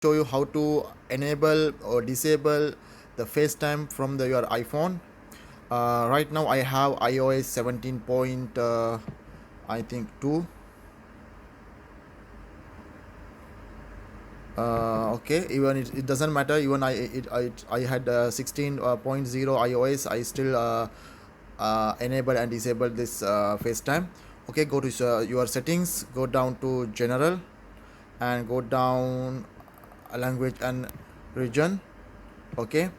show you how to enable or disable the FaceTime from your iPhone. Right now I have iOS 17 point I think 2. Okay, even it doesn't matter. Even I had 16.0 iOS. I still enable and disable this FaceTime. Okay, go to your settings, go down to general, and go down language and region. Okay,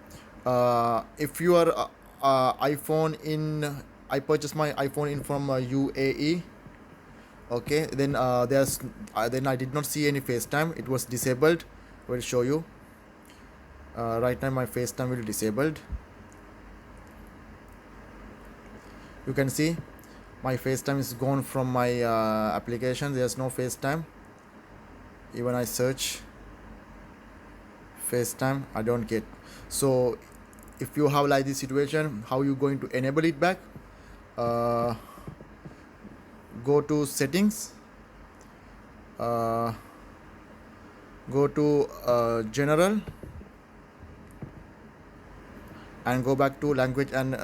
if your iPhone in I purchased my iPhone in from UAE. Okay, then then I did not see any FaceTime. It was disabled. I will show you. Right now my FaceTime will disabled. You can see my FaceTime is gone from my application. There's no FaceTime. Even I search FaceTime, I don't get. So if you have like this situation, how you going to enable it back? uh, go to settings, uh, go to general, and go back to language and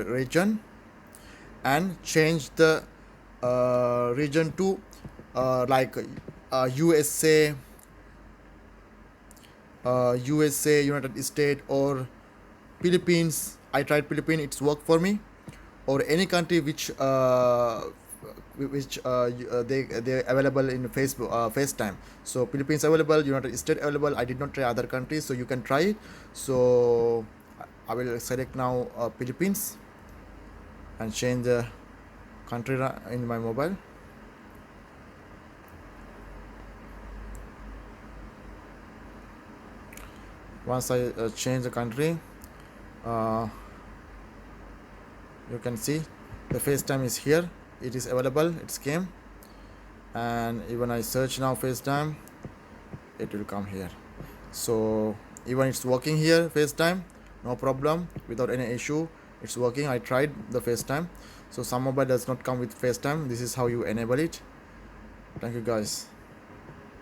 region, and change the region to like USA, United States, or Philippines. I tried Philippines, it's worked for me. Or any country which they available in Facebook FaceTime. So Philippines available, United States available. I did not try other countries, so you can try it. So I will select now Philippines and change the country in my mobile. Once I change the country, uh, you can see the FaceTime is here. It is available. It's came, and even I search now FaceTime, it will come here. So even it's working here FaceTime, no problem, without any issue. It's working. I tried the FaceTime. So some mobile does not come with FaceTime. This is how you enable it. Thank you guys.